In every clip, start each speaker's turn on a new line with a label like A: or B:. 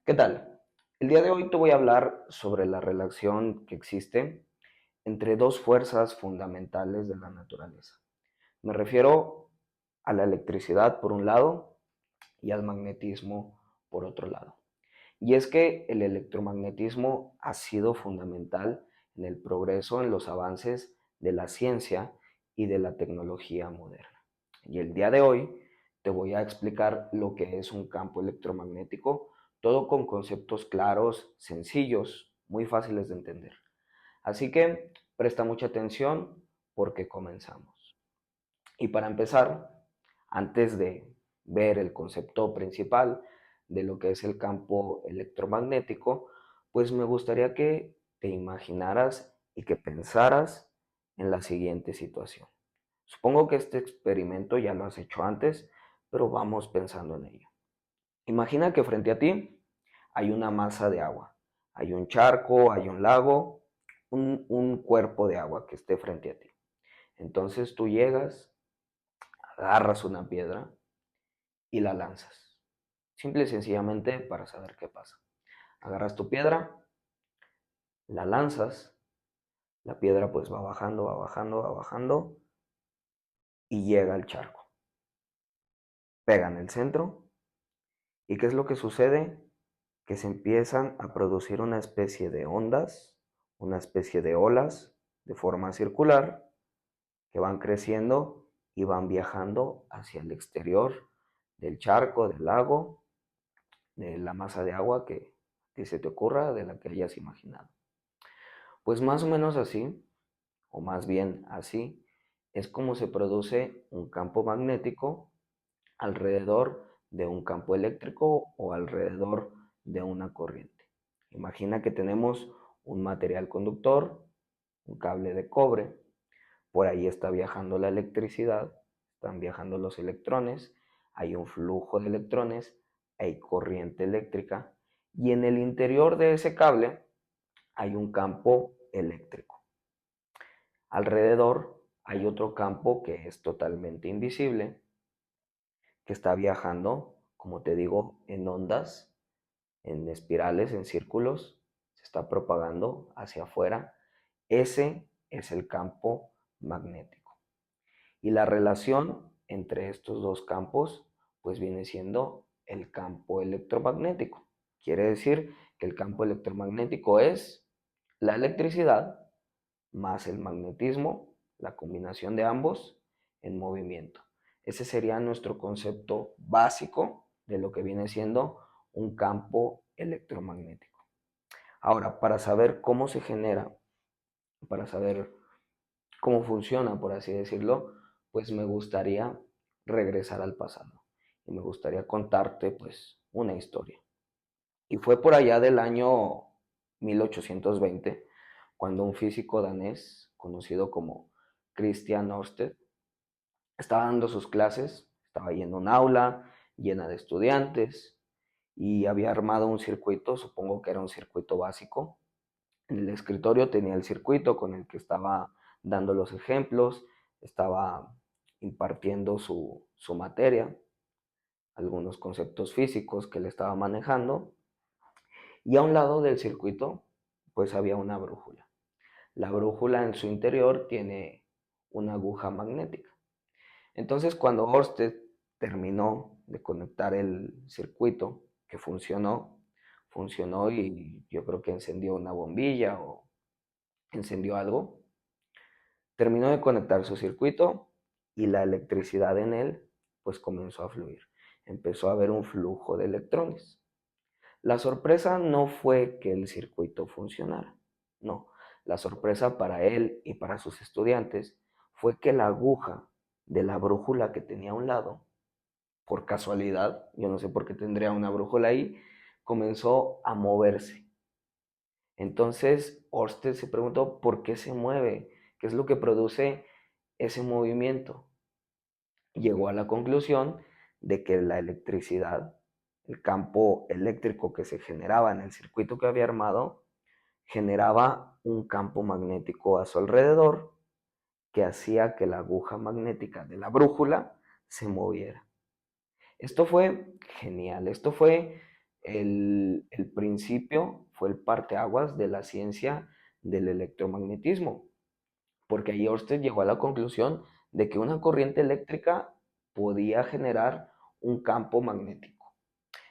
A: ¿Qué tal? El día de hoy te voy a hablar sobre la relación que existe entre dos fuerzas fundamentales de la naturaleza. Me refiero a la electricidad por un lado y al magnetismo por otro lado. Y es que el electromagnetismo ha sido fundamental en el progreso, en los avances de la ciencia y de la tecnología moderna. Y el día de hoy te voy a explicar lo que es un campo electromagnético, todo con conceptos claros, sencillos, muy fáciles de entender. Así que presta mucha atención porque comenzamos. Y para empezar, antes de ver el concepto principal de lo que es el campo electromagnético, pues me gustaría que te imaginaras y que pensaras en la siguiente situación. Supongo que este experimento ya lo has hecho antes, pero vamos pensando en ello. Imagina que frente a ti hay una masa de agua, hay un charco, hay un lago, un cuerpo de agua que esté frente a ti. Entonces tú llegas, agarras una piedra y la lanzas. Simple y sencillamente para saber qué pasa. Agarras tu piedra, la lanzas, la piedra pues va bajando, va bajando, va bajando y llega al charco. Pega en el centro y ¿qué es lo que sucede? Que se empiezan a producir una especie de ondas, una especie de olas de forma circular que van creciendo y van viajando hacia el exterior del charco, del lago, de la masa de agua que se te ocurra, de la que hayas imaginado. Pues más o menos así, o más bien así, es como se produce un campo magnético alrededor de un campo eléctrico o alrededor de una corriente. Imagina que tenemos un material conductor, un cable de cobre, por ahí está viajando la electricidad, están viajando los electrones, hay un flujo de electrones, hay corriente eléctrica y en el interior de ese cable hay un campo eléctrico. Alrededor hay otro campo que es totalmente invisible, que está viajando, como te digo, en ondas, en espirales, en círculos, se está propagando hacia afuera. Ese es el campo magnético. Y la relación entre estos dos campos, pues viene siendo el campo electromagnético. Quiere decir que el campo electromagnético es la electricidad más el magnetismo, la combinación de ambos en movimiento. Ese sería nuestro concepto básico de lo que viene siendo un campo electromagnético. Ahora, para saber cómo se genera, para saber cómo funciona, por así decirlo, pues me gustaría regresar al pasado y me gustaría contarte pues una historia. Y fue por allá del año 1820 cuando un físico danés conocido como Christian Ørsted estaba dando sus clases, estaba yendo a un aula llena de estudiantes y había armado un circuito, supongo que era un circuito básico. En el escritorio tenía el circuito con el que estaba dando los ejemplos, estaba impartiendo su materia, algunos conceptos físicos que le estaba manejando, y a un lado del circuito pues había una brújula. La brújula en su interior tiene una aguja magnética. Entonces cuando Ørsted terminó de conectar el circuito, que funcionó y yo creo que encendió una bombilla o encendió algo, terminó de conectar su circuito y la electricidad en él pues comenzó a fluir. Empezó a haber un flujo de electrones. La sorpresa no fue que el circuito funcionara, no. La sorpresa para él y para sus estudiantes fue que la aguja de la brújula que tenía a un lado, por casualidad, yo no sé por qué tendría una brújula ahí, comenzó a moverse. Entonces Ørsted se preguntó por qué se mueve, qué es lo que produce ese movimiento. Llegó a la conclusión de que la electricidad, el campo eléctrico que se generaba en el circuito que había armado, generaba un campo magnético a su alrededor que hacía que la aguja magnética de la brújula se moviera. Esto fue genial, esto fue el principio, fue el parteaguas de la ciencia del electromagnetismo, porque ahí Ørsted llegó a la conclusión de que una corriente eléctrica podía generar un campo magnético.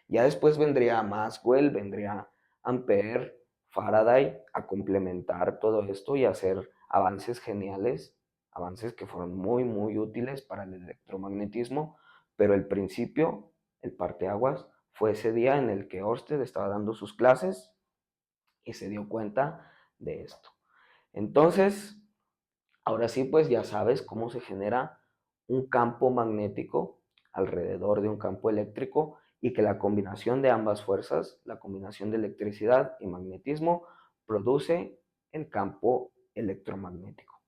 A: Ya después vendría Maxwell, vendría Ampère, Faraday a complementar todo esto y hacer avances geniales, avances que fueron muy, muy útiles para el electromagnetismo, pero el principio, el parteaguas, fue ese día en el que Ørsted estaba dando sus clases y se dio cuenta de esto. Entonces, ahora sí, pues ya sabes cómo se genera un campo magnético alrededor de un campo eléctrico y que la combinación de ambas fuerzas, la combinación de electricidad y magnetismo, produce el campo electromagnético.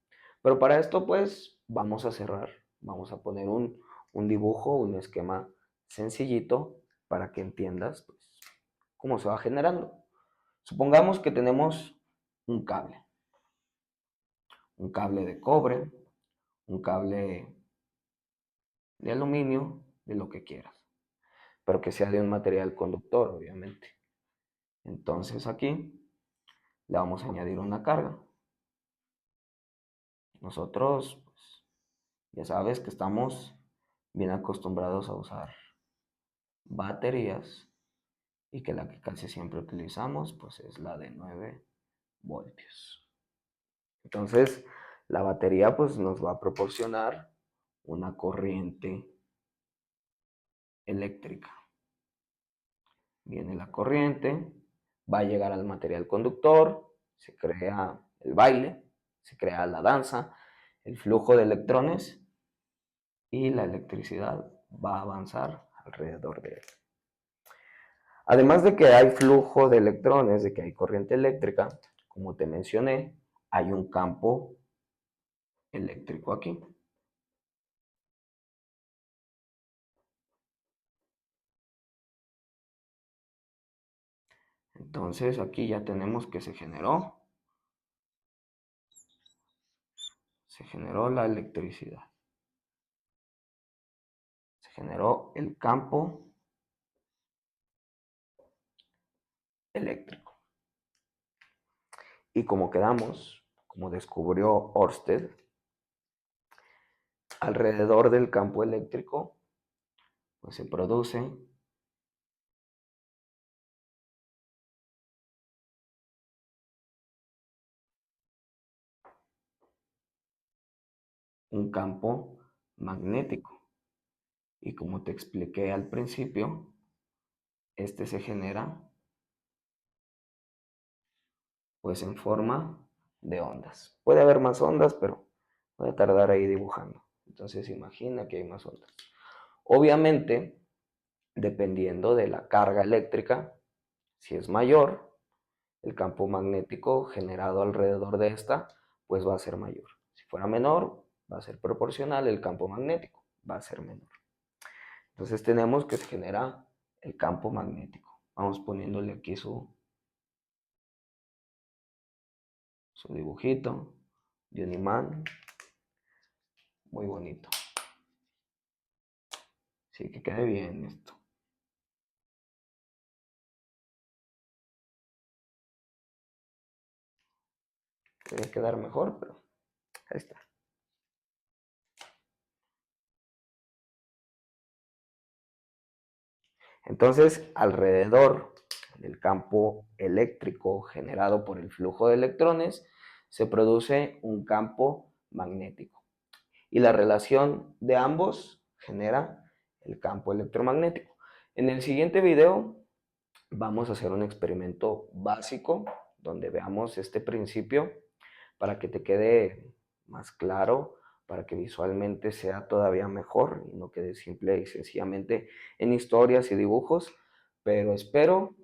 A: Pero para esto, pues vamos a cerrar, vamos a poner un dibujo, un esquema sencillito para que entiendas pues, cómo se va generando. Supongamos que tenemos un cable de cobre, un cable de aluminio, de lo que quieras, pero que sea de un material conductor, obviamente. Entonces aquí le vamos a añadir una carga. Nosotros, pues, ya sabes que estamos bien acostumbrados a usar baterías y que la que casi siempre utilizamos pues es la de 9 voltios. Entonces, la batería pues nos va a proporcionar una corriente eléctrica. Viene la corriente, va a llegar al material conductor, se crea el baile, se crea la danza, el flujo de electrones y la electricidad va a avanzar alrededor de él. Además de que hay flujo de electrones, de que hay corriente eléctrica, como te mencioné, hay un campo eléctrico aquí. Entonces aquí ya tenemos que se generó la electricidad, se generó el campo eléctrico. Y como quedamos, como descubrió Ørsted, alrededor del campo eléctrico pues se produce un campo magnético. Y como te expliqué al principio, este se genera pues en forma de ondas. Puede haber más ondas, pero voy a tardar ahí dibujando. Entonces imagina que hay más ondas. Obviamente, dependiendo de la carga eléctrica, si es mayor, el campo magnético generado alrededor de esta, pues va a ser mayor. Si fuera menor, va a ser proporcional, el campo magnético va a ser menor. Entonces tenemos que se genera el campo magnético. Vamos poniéndole aquí su dibujito de un imán. Muy bonito. Sí, que quede bien esto. Debe quedar mejor, pero ahí está. Entonces, alrededor del campo eléctrico generado por el flujo de electrones, se produce un campo magnético. Y la relación de ambos genera el campo electromagnético. En el siguiente video vamos a hacer un experimento básico donde veamos este principio para que te quede más claro, para que visualmente sea todavía mejor y no quede simple y sencillamente en historias y dibujos, pero espero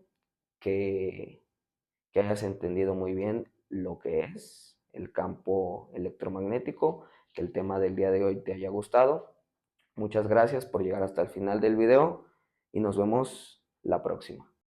A: que, que hayas entendido muy bien lo que es el campo electromagnético, que el tema del día de hoy te haya gustado. Muchas gracias por llegar hasta el final del video y nos vemos la próxima.